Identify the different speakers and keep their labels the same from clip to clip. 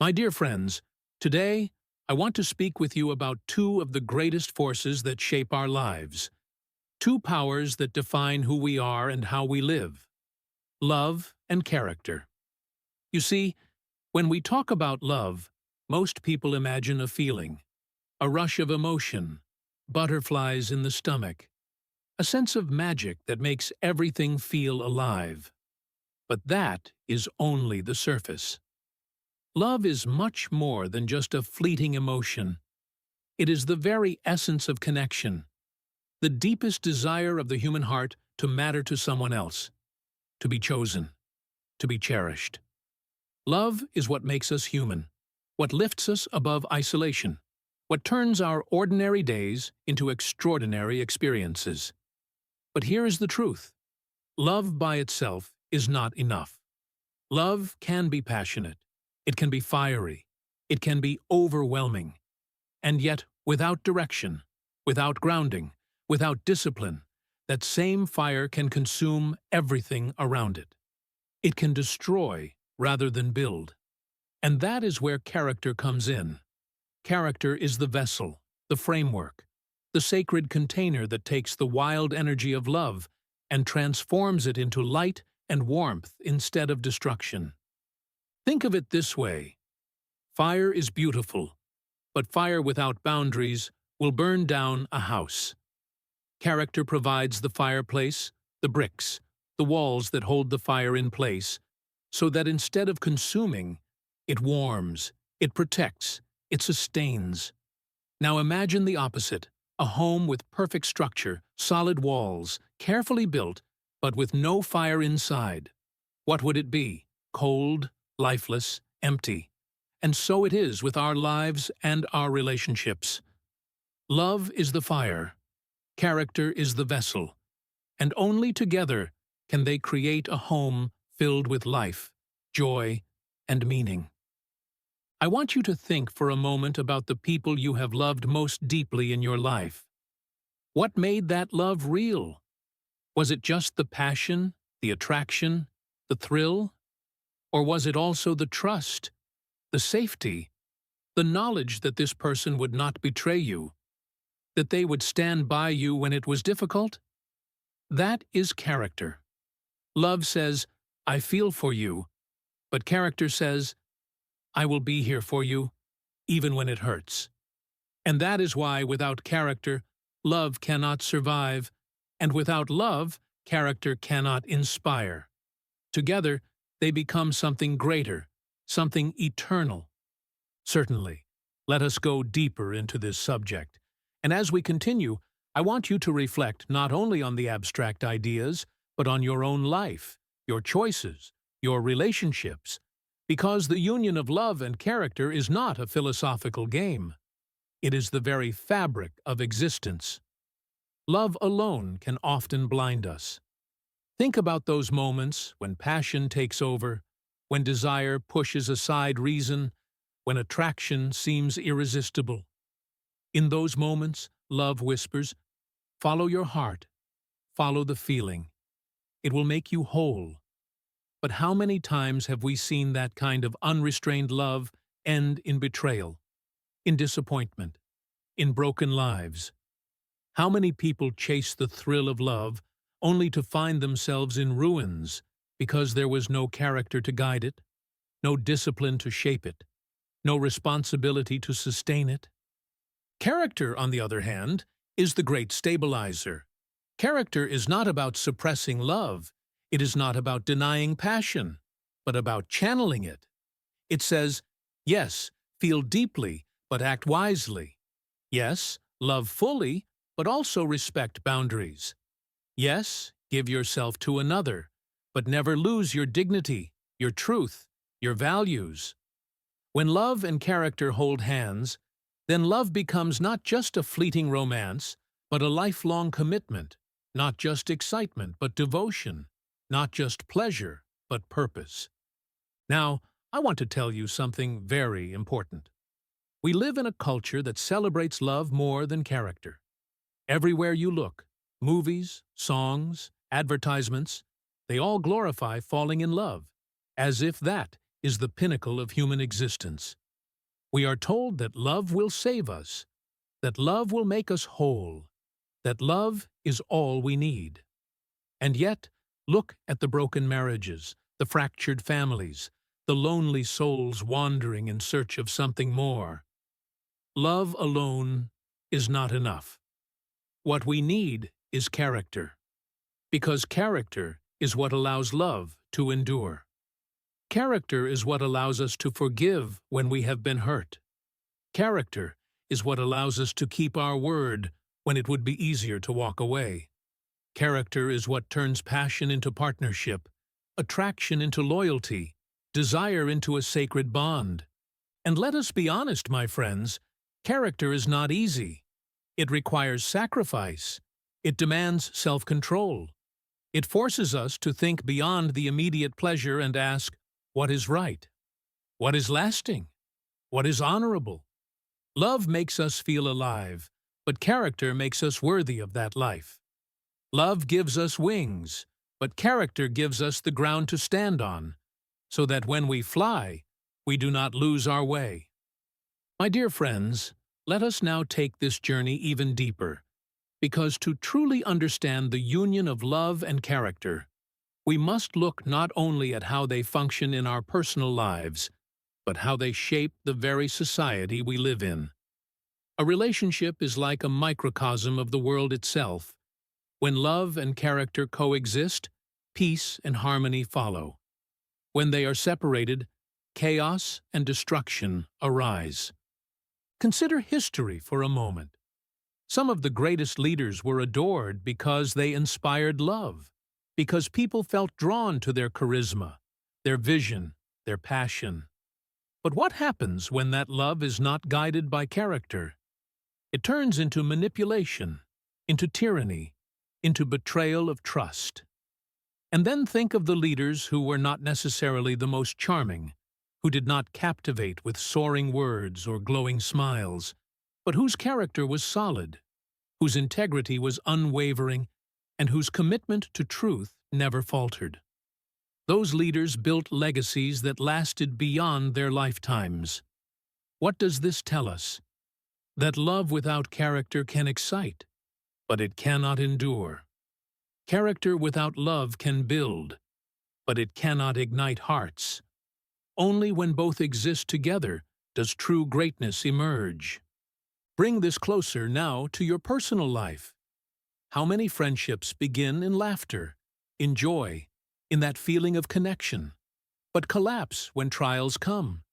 Speaker 1: My dear friends, today I want to speak with you about two of the greatest forces that shape our lives, two powers that define who we are and how we live: love and character. You see, when we talk about love, most people imagine a feeling, a rush of emotion, butterflies in the stomach, a sense of magic that makes everything feel alive. But that is only the surface. Love is much more than just a fleeting emotion. It is the very essence of connection, the deepest desire of the human heart to matter to someone else, to be chosen, to be cherished. Love is what makes us human, what lifts us above isolation, what turns our ordinary days into extraordinary experiences. But here is the truth. Love by itself is not enough. Love can be passionate. It can be fiery. It can be overwhelming. And yet, without direction, without grounding, without discipline, that same fire can consume everything around it. It can destroy rather than build. And that is where character comes in. Character is the vessel, the framework, the sacred container that takes the wild energy of love and transforms it into light and warmth instead of destruction. Think of it this way. Fire is beautiful, but fire without boundaries will burn down a house. Character provides the fireplace, the bricks, the walls that hold the fire in place, so that instead of consuming, it warms, it protects, it sustains. Now imagine the opposite, a home with perfect structure, solid walls, carefully built, but with no fire inside. What would it be? Cold, lifeless, empty. And so it is with our lives and our relationships. Love is the fire. Character is the vessel. And only together can they create a home filled with life, joy, and meaning. I want you to think for a moment about the people you have loved most deeply in your life. What made that love real? Was it just the passion, the attraction, the thrill? Or was it also the trust, the safety, the knowledge that this person would not betray you, that they would stand by you when it was difficult? That is character. Love says, "I feel for you," but character says, "I will be here for you, even when it hurts." And that is why, without character, love cannot survive, and without love, character cannot inspire. Together, they become something greater, something eternal. Certainly, let us go deeper into this subject. And as we continue, I want you to reflect not only on the abstract ideas, but on your own life, your choices, your relationships, because the union of love and character is not a philosophical game. It is the very fabric of existence. Love alone can often blind us. Think about those moments when passion takes over, when desire pushes aside reason, when attraction seems irresistible. In those moments, love whispers, "Follow your heart, follow the feeling. It will make you whole." But how many times have we seen that kind of unrestrained love end in betrayal, in disappointment, in broken lives? How many people chase the thrill of love only to find themselves in ruins because there was no character to guide it, no discipline to shape it, no responsibility to sustain it? Character, on the other hand, is the great stabilizer. Character is not about suppressing love. It is not about denying passion, but about channeling it. It says, yes, feel deeply, but act wisely. Yes, love fully, but also respect boundaries. Yes, give yourself to another, but never lose your dignity, your truth, your values. When love and character hold hands, then love becomes not just a fleeting romance, but a lifelong commitment, not just excitement, but devotion, not just pleasure, but purpose. Now, I want to tell you something very important. We live in a culture that celebrates love more than character. Everywhere you look, movies, songs, advertisements, they all glorify falling in love, as if that is the pinnacle of human existence. We are told that love will save us, that love will make us whole, that love is all we need. And yet, look at the broken marriages, the fractured families, the lonely souls wandering in search of something more. Love alone is not enough. What we need is character, because character is what allows love to endure. Character is what allows us to forgive when we have been hurt. Character is what allows us to keep our word when it would be easier to walk away. Character is what turns passion into partnership, attraction into loyalty, desire into a sacred bond. And let us be honest, my friends, character is not easy. It requires sacrifice. It demands self-control. It forces us to think beyond the immediate pleasure and ask, what is right? What is lasting? What is honorable? Love makes us feel alive, but character makes us worthy of that life. Love gives us wings, but character gives us the ground to stand on, so that when we fly, we do not lose our way. My dear friends, let us now take this journey even deeper, because to truly understand the union of love and character, we must look not only at how they function in our personal lives, but how they shape the very society we live in. A relationship is like a microcosm of the world itself. When love and character coexist, peace and harmony follow. When they are separated, chaos and destruction arise. Consider history for a moment. Some of the greatest leaders were adored because they inspired love, because people felt drawn to their charisma, their vision, their passion. But what happens when that love is not guided by character? It turns into manipulation, into tyranny, into betrayal of trust. And then think of the leaders who were not necessarily the most charming, who did not captivate with soaring words or glowing smiles, but whose character was solid, whose integrity was unwavering, and whose commitment to truth never faltered. Those leaders built legacies that lasted beyond their lifetimes. What does this tell us? That love without character can excite, but it cannot endure. Character without love can build, but it cannot ignite hearts. Only when both exist together does true greatness emerge. Bring this closer now to your personal life. How many friendships begin in laughter, in joy, in that feeling of connection, but collapse when trials come?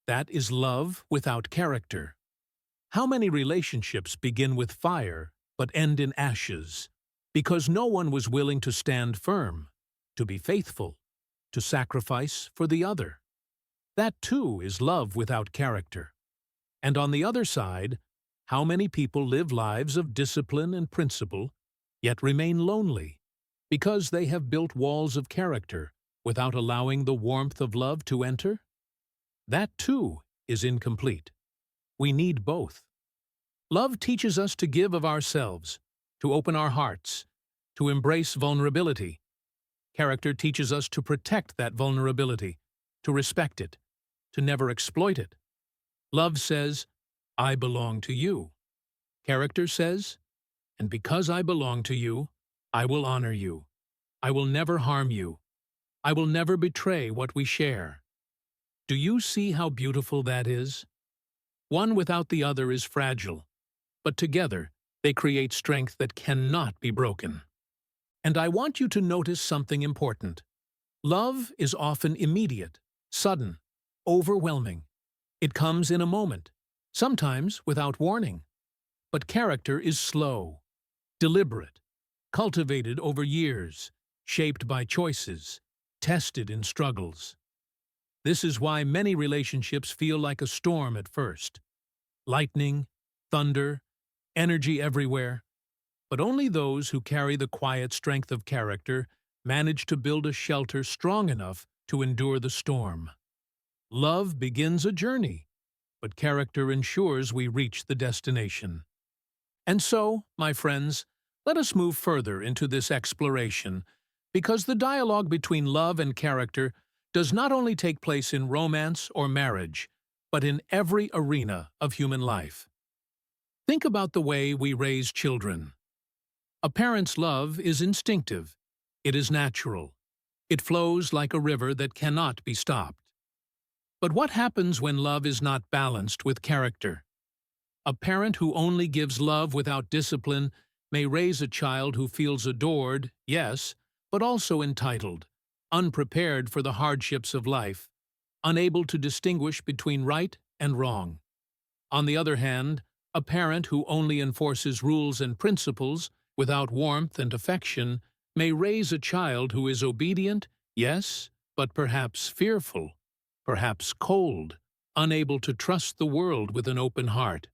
Speaker 1: That is love without character. How many relationships begin with fire but end in ashes, because no one was willing to stand firm, to be faithful, to sacrifice for the other? That too is love without character. And on the other side, how many people live lives of discipline and principle, yet remain lonely, because they have built walls of character without allowing the warmth of love to enter? That too is incomplete. We need both. Love teaches us to give of ourselves, to open our hearts, to embrace vulnerability. Character teaches us to protect that vulnerability, to respect it, to never exploit it. Love says, I belong to you. Character says, and because I belong to you, I will honor you. I will never harm you. I will never betray what we share. Do you see how beautiful that is? One without the other is fragile, but together they create strength that cannot be broken. And I want you to notice something important. Love is often immediate, sudden, overwhelming. It comes in a moment, sometimes without warning. But character is slow, deliberate, cultivated over years, shaped by choices, tested in struggles. This is why many relationships feel like a storm at first. Lightning, thunder, energy everywhere. But only those who carry the quiet strength of character manage to build a shelter strong enough to endure the storm. Love begins a journey, but character ensures we reach the destination. And so, my friends, let us move further into this exploration, because the dialogue between love and character does not only take place in romance or marriage, but in every arena of human life. Think about the way we raise children. A parent's love is instinctive. It is natural. It flows like a river that cannot be stopped. But what happens when love is not balanced with character? A parent who only gives love without discipline may raise a child who feels adored, yes, but also entitled, unprepared for the hardships of life, unable to distinguish between right and wrong. On the other hand, a parent who only enforces rules and principles without warmth and affection may raise a child who is obedient, yes, but perhaps fearful, perhaps cold, unable to trust the world with an open heart.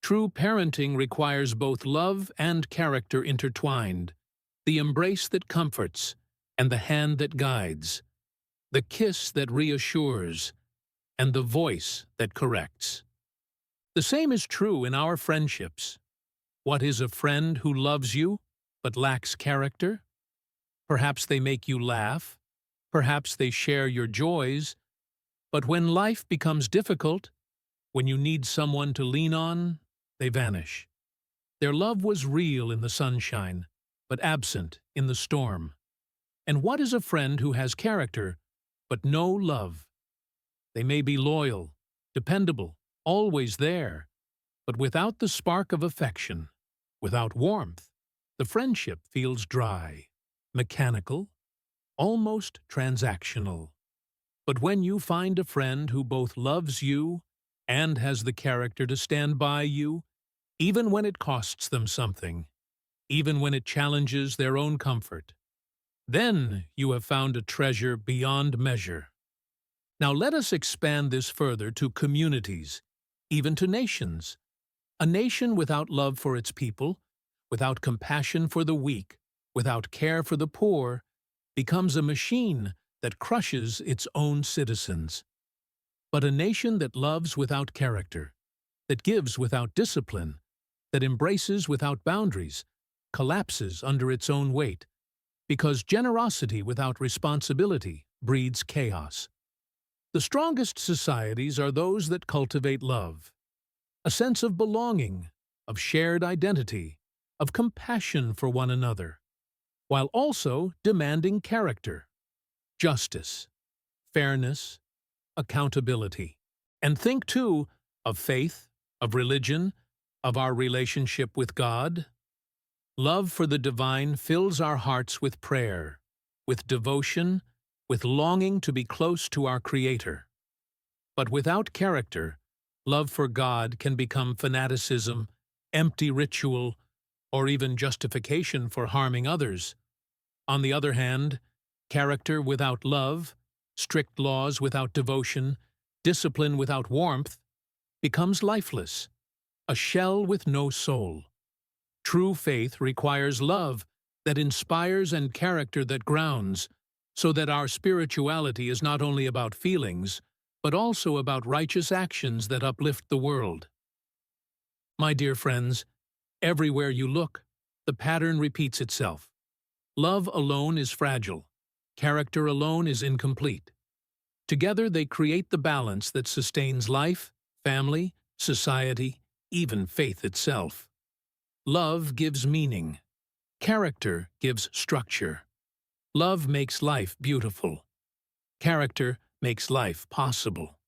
Speaker 1: True parenting requires both love and character intertwined, the embrace that comforts and the hand that guides, the kiss that reassures and the voice that corrects. The same is true in our friendships. What is a friend who loves you but lacks character? Perhaps they make you laugh, perhaps they share your joys, but when life becomes difficult, when you need someone to lean on, they vanish. Their love was real in the sunshine, but absent in the storm. And what is a friend who has character, but no love? They may be loyal, dependable, always there, but without the spark of affection, without warmth, the friendship feels dry, mechanical, almost transactional. But when you find a friend who both loves you and has the character to stand by you, even when it costs them something, even when it challenges their own comfort, then you have found a treasure beyond measure. Now let us expand this further to communities, even to nations. A nation without love for its people, without compassion for the weak, without care for the poor, becomes a machine that crushes its own citizens. But a nation that loves without character, that gives without discipline, that embraces without boundaries, collapses under its own weight, because generosity without responsibility breeds chaos. The strongest societies are those that cultivate love, a sense of belonging, of shared identity, of compassion for one another, while also demanding character, justice, fairness, accountability. And think, too, of faith, of religion, of our relationship with God. Love for the divine fills our hearts with prayer, with devotion, with longing to be close to our Creator. But without character, love for God can become fanaticism, empty ritual, or even justification for harming others. On the other hand, character without love, strict laws without devotion, discipline without warmth, becomes lifeless, a shell with no soul. True faith requires love that inspires and character that grounds, so that our spirituality is not only about feelings, but also about righteous actions that uplift the world. My dear friends, everywhere you look, the pattern repeats itself. Love alone is fragile. Character alone is incomplete. Together they create the balance that sustains life, family, society, even faith itself. Love gives meaning. Character gives structure. Love makes life beautiful. Character makes life possible.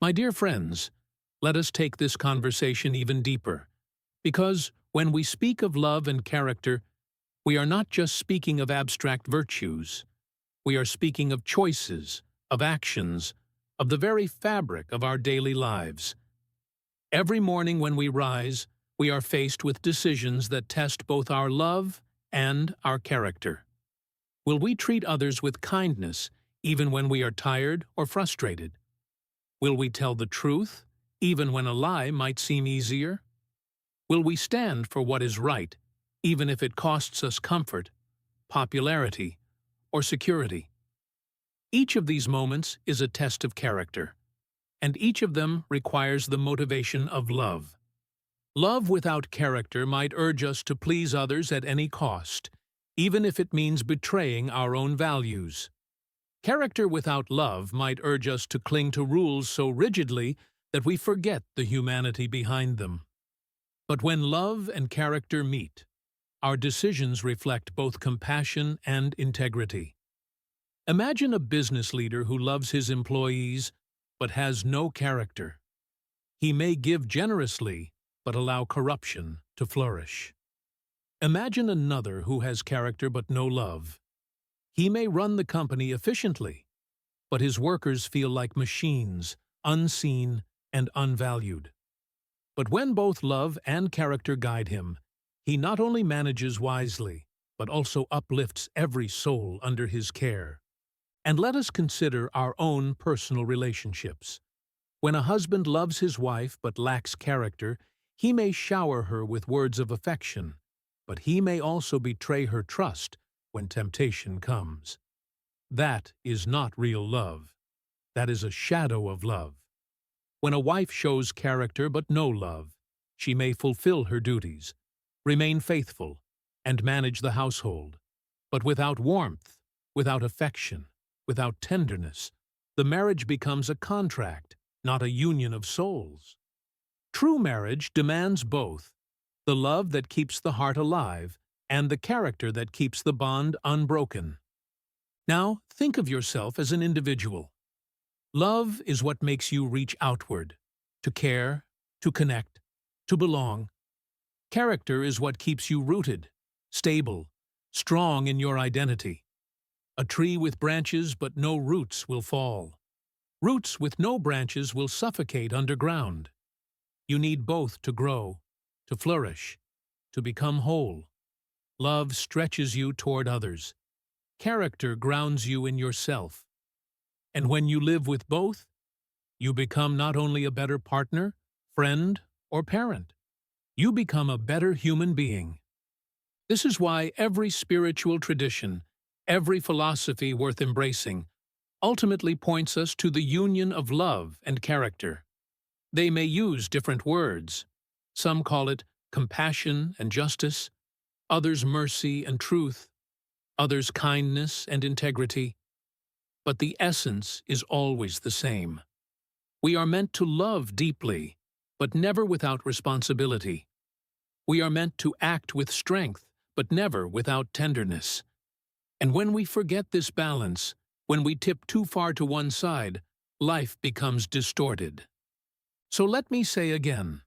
Speaker 1: My dear friends, let us take this conversation even deeper, because when we speak of love and character, we are not just speaking of abstract virtues. We are speaking of choices, of actions, of the very fabric of our daily lives. Every morning when we rise, we are faced with decisions that test both our love and our character. Will we treat others with kindness even when we are tired or frustrated? Will we tell the truth even when a lie might seem easier? Will we stand for what is right even if it costs us comfort, popularity, or security? Each of these moments is a test of character, and each of them requires the motivation of love. Love without character might urge us to please others at any cost, even if it means betraying our own values. Character without love might urge us to cling to rules so rigidly that we forget the humanity behind them. But when love and character meet, our decisions reflect both compassion and integrity. Imagine a business leader who loves his employees but has no character. He may give generously but allow corruption to flourish. Imagine another who has character but no love. He may run the company efficiently, but his workers feel like machines, unseen and unvalued. But when both love and character guide him, he not only manages wisely, but also uplifts every soul under his care. And let us consider our own personal relationships. When a husband loves his wife but lacks character, he may shower her with words of affection, but he may also betray her trust when temptation comes. That is not real love. That is a shadow of love. When a wife shows character but no love, she may fulfill her duties, remain faithful, and manage the household. But without warmth, without affection, without tenderness, the marriage becomes a contract, not a union of souls. True marriage demands both, the love that keeps the heart alive and the character that keeps the bond unbroken. Now, think of yourself as an individual. Love is what makes you reach outward, to care, to connect, to belong. Character is what keeps you rooted, stable, strong in your identity. A tree with branches but no roots will fall. Roots with no branches will suffocate underground. You need both to grow, to flourish, to become whole. Love stretches you toward others. Character grounds you in yourself. And when you live with both, you become not only a better partner, friend, or parent. You become a better human being. This is why every spiritual tradition, every philosophy worth embracing, ultimately points us to the union of love and character. They may use different words. Some call it compassion and justice, others mercy and truth, others kindness and integrity. But the essence is always the same. We are meant to love deeply, but never without responsibility. We are meant to act with strength, but never without tenderness. And when we forget this balance, when we tip too far to one side, life becomes distorted. So let me say again,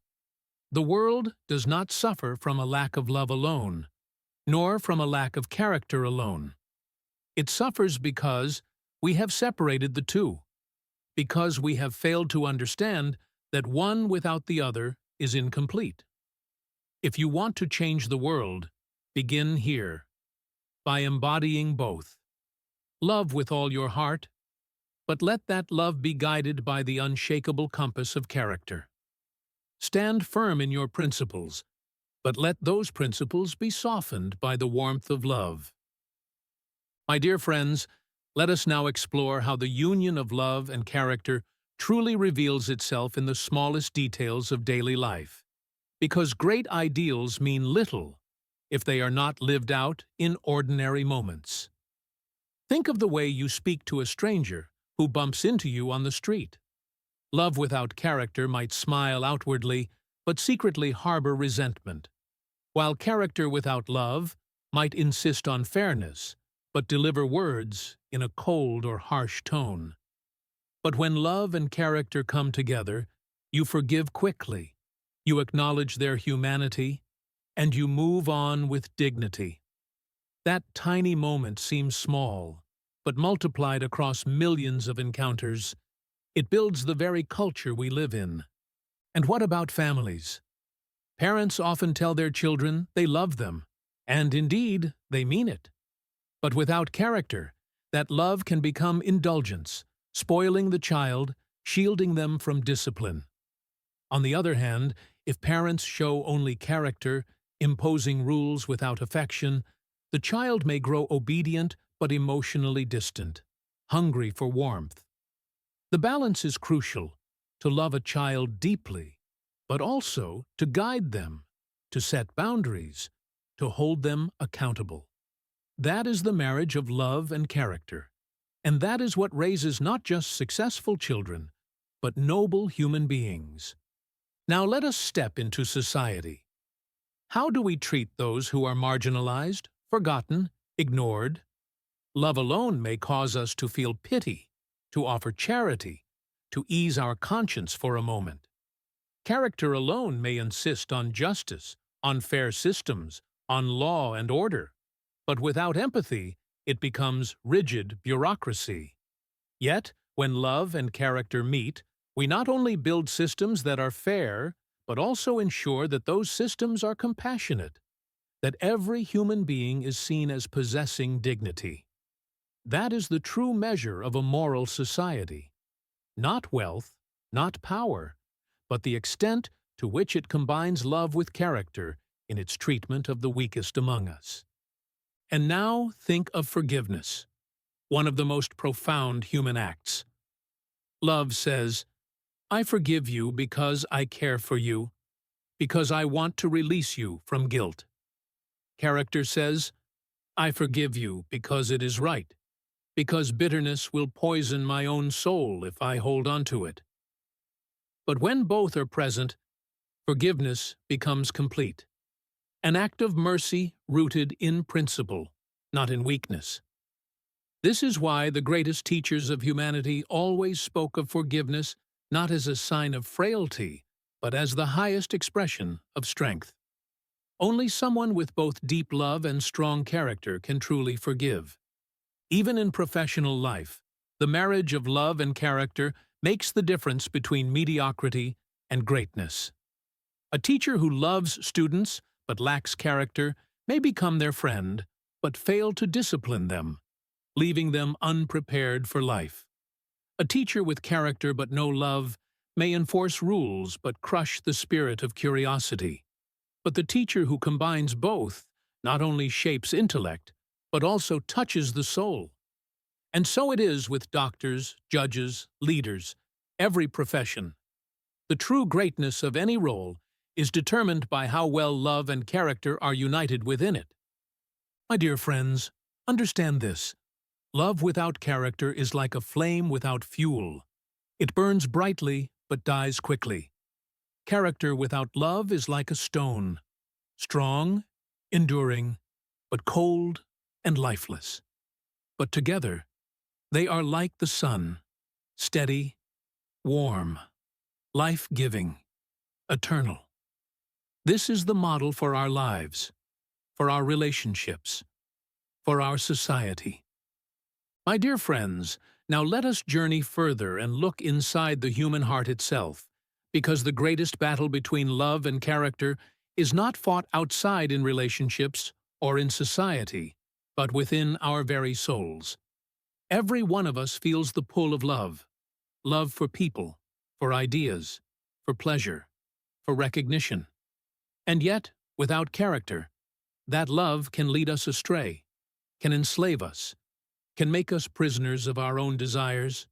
Speaker 1: the world does not suffer from a lack of love alone, nor from a lack of character alone. It suffers because we have separated the two, because we have failed to understand that one without the other is incomplete. If you want to change the world, begin here, by embodying both. Love with all your heart, but let that love be guided by the unshakable compass of character. Stand firm in your principles, but let those principles be softened by the warmth of love. My dear friends, let us now explore how the union of love and character truly reveals itself in the smallest details of daily life. Because great ideals mean little if they are not lived out in ordinary moments. Think of the way you speak to a stranger who bumps into you on the street. Love without character might smile outwardly, but secretly harbor resentment, while character without love might insist on fairness, but deliver words in a cold or harsh tone. But when love and character come together, you forgive quickly, you acknowledge their humanity, and you move on with dignity. That tiny moment seems small, but multiplied across millions of encounters, it builds the very culture we live in. And what about families? Parents often tell their children they love them, and indeed, they mean it. But without character, that love can become indulgence, spoiling the child, shielding them from discipline. On the other hand, if parents show only character, imposing rules without affection, the child may grow obedient but emotionally distant, hungry for warmth. The balance is crucial, to love a child deeply, but also to guide them, to set boundaries, to hold them accountable. That is the marriage of love and character, And that is what raises not just successful children, but noble human beings. Now let us step into society. How do we treat those who are marginalized, forgotten, ignored? Love alone may cause us to feel pity, to offer charity, to ease our conscience for a moment. Character alone may insist on justice, on fair systems, on law and order. But without empathy, it becomes rigid bureaucracy. Yet, when love and character meet, we not only build systems that are fair, but also ensure that those systems are compassionate, that every human being is seen as possessing dignity. That is the true measure of a moral society. Not wealth, not power, but the extent to which it combines love with character in its treatment of the weakest among us. And now think of forgiveness, one of the most profound human acts. Love says, "I forgive you because I care for you, because I want to release you from guilt." Character says, "I forgive you because it is right, because bitterness will poison my own soul if I hold on to it." But when both are present, forgiveness becomes complete. An act of mercy rooted in principle, not in weakness. This is why the greatest teachers of humanity always spoke of forgiveness not as a sign of frailty, but as the highest expression of strength. Only someone with both deep love and strong character can truly forgive. Even in professional life, the marriage of love and character makes the difference between mediocrity and greatness. A teacher who loves students but lacks character may become their friend, but fail to discipline them, leaving them unprepared for life. A teacher with character but no love may enforce rules but crush the spirit of curiosity. But the teacher who combines both not only shapes intellect, but also touches the soul. And so it is with doctors, judges, leaders, every profession. The true greatness of any role is determined by how well love and character are united within it. My dear friends, understand this. Love without character is like a flame without fuel. It burns brightly but dies quickly. Character without love is like a stone, strong, enduring, but cold and lifeless. But together, they are like the sun, steady, warm, life-giving, eternal. This is the model for our lives, for our relationships, for our society. My dear friends, now let us journey further and look inside the human heart itself, because the greatest battle between love and character is not fought outside in relationships or in society, but within our very souls. Every one of us feels the pull of love for people, for ideas, for pleasure, for recognition. And yet, without character, that love can lead us astray, can enslave us, can make us prisoners of our own desires.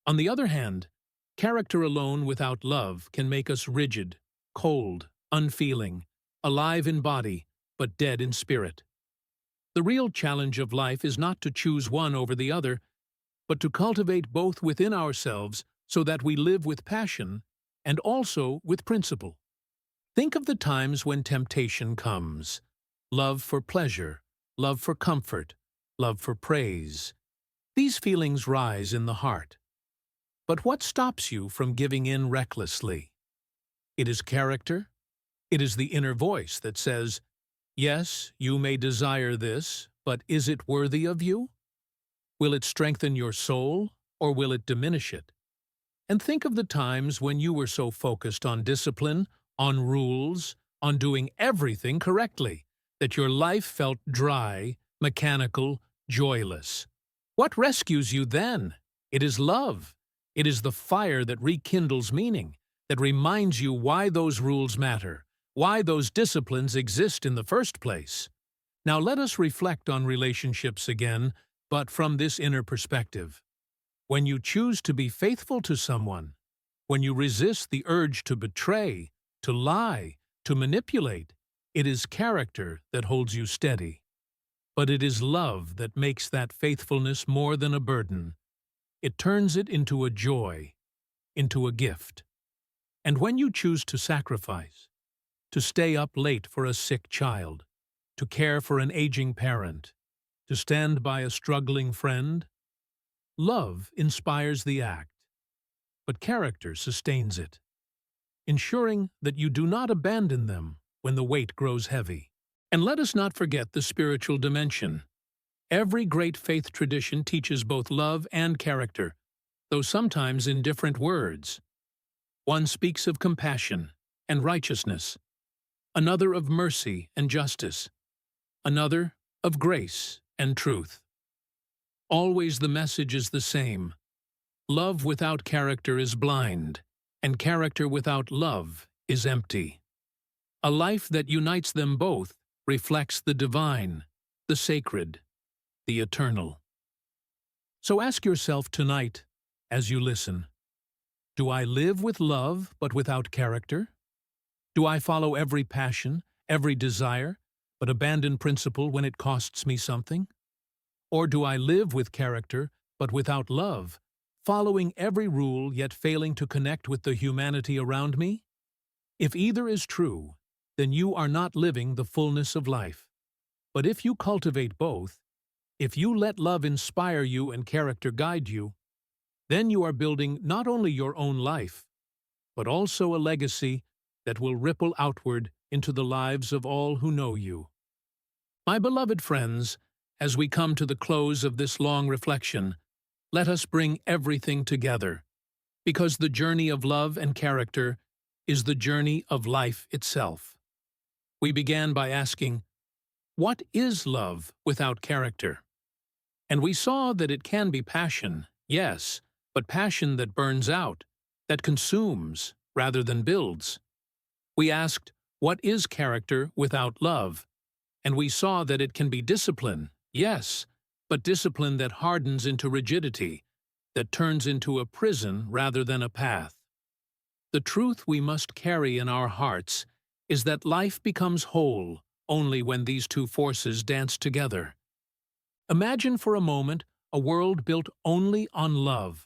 Speaker 1: On the other hand, character alone without love can make us rigid, cold, unfeeling, alive in body, but dead in spirit. The real challenge of life is not to choose one over the other, but to cultivate both within ourselves so that we live with passion and also with principle. Think of the times when temptation comes. Love for pleasure, love for comfort, love for praise. These feelings rise in the heart. But what stops you from giving in recklessly? It is character. It is the inner voice that says, "Yes, you may desire this, but is it worthy of you? Will it strengthen your soul, or will it diminish it?" And think of the times when you were so focused on discipline, on rules, on doing everything correctly, that your life felt dry, mechanical, joyless. What rescues you then? It is love. It is the fire that rekindles meaning, that reminds you why those rules matter, why those disciplines exist in the first place. Now let us reflect on relationships again, but from this inner perspective. When you choose to be faithful to someone, when you resist the urge to betray, to lie, to manipulate, it is character that holds you steady. But it is love that makes that faithfulness more than a burden. It turns it into a joy, into a gift. And when you choose to sacrifice, to stay up late for a sick child, to care for an aging parent, to stand by a struggling friend, love inspires the act, but character sustains it, ensuring that you do not abandon them when the weight grows heavy. And let us not forget the spiritual dimension. Every great faith tradition teaches both love and character, though sometimes in different words. One speaks of compassion and righteousness, another of mercy and justice, another of grace and truth. Always the message is the same. Love without character is blind, and character without love is empty. A life that unites them both reflects the divine, the sacred, the eternal. So ask yourself tonight, as you listen, do I live with love but without character? Do I follow every passion, every desire, but abandon principle when it costs me something? Or do I live with character but without love, following every rule yet failing to connect with the humanity around me? If either is true, then you are not living the fullness of life. But if you cultivate both, if you let love inspire you and character guide you, then you are building not only your own life, but also a legacy that will ripple outward into the lives of all who know you. My beloved friends, as we come to the close of this long reflection, let us bring everything together, because the journey of love and character is the journey of life itself. We began by asking, what is love without character? And we saw that it can be passion, yes, but passion that burns out, that consumes rather than builds. We asked, what is character without love? And we saw that it can be discipline, yes, but discipline that hardens into rigidity, that turns into a prison rather than a path. The truth we must carry in our hearts is that life becomes whole only when these two forces dance together. Imagine for a moment a world built only on love.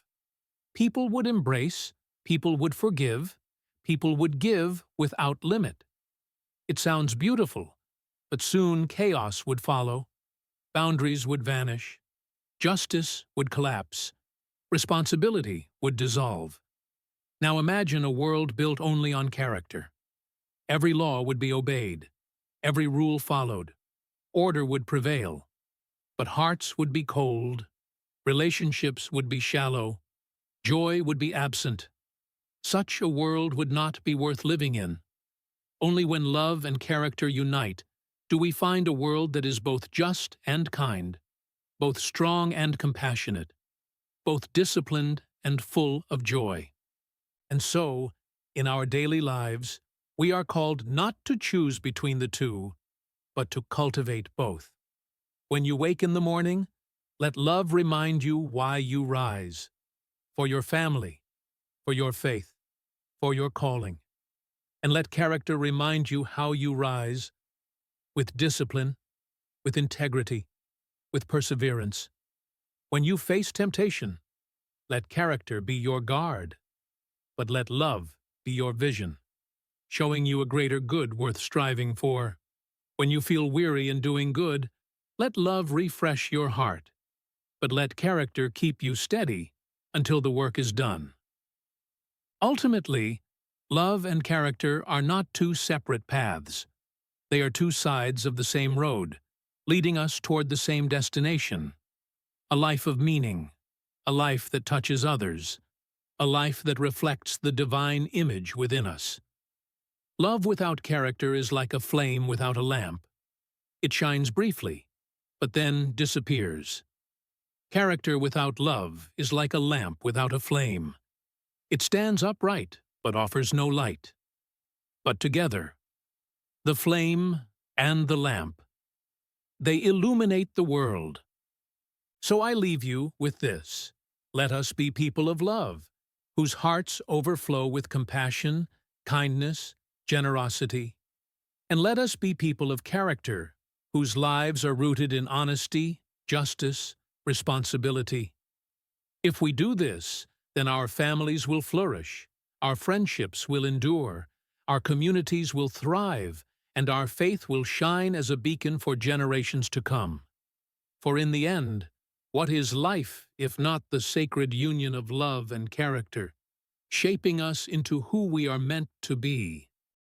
Speaker 1: People would embrace, people would forgive, people would give without limit. It sounds beautiful, but soon chaos would follow, boundaries would vanish, justice would collapse, responsibility would dissolve. Now imagine a world built only on character. Every law would be obeyed, every rule followed, order would prevail, but hearts would be cold, relationships would be shallow, joy would be absent. Such a world would not be worth living in. Only when love and character unite do we find a world that is both just and kind, both strong and compassionate, both disciplined and full of joy. And so, in our daily lives, we are called not to choose between the two, but to cultivate both. When you wake in the morning, let love remind you why you rise, for your family, for your faith, for your calling. And let character remind you how you rise, with discipline, with integrity, with perseverance. When you face temptation, let character be your guard, but let love be your vision, showing you a greater good worth striving for. When you feel weary in doing good, let love refresh your heart, but let character keep you steady until the work is done. Ultimately, love and character are not two separate paths. They are two sides of the same road, leading us toward the same destination. A life of meaning, a life that touches others, a life that reflects the divine image within us. Love without character is like a flame without a lamp. It shines briefly, but then disappears. Character without love is like a lamp without a flame. It stands upright, but offers no light. But together, the flame and the lamp, they illuminate the world. So I leave you with this. Let us be people of love, whose hearts overflow with compassion, kindness, generosity. And let us be people of character, whose lives are rooted in honesty, justice, responsibility. If we do this, then our families will flourish, our friendships will endure, our communities will thrive, and our faith will shine as a beacon for generations to come. For in the end, what is life if not the sacred union of love and character, shaping us into who we are meant to be?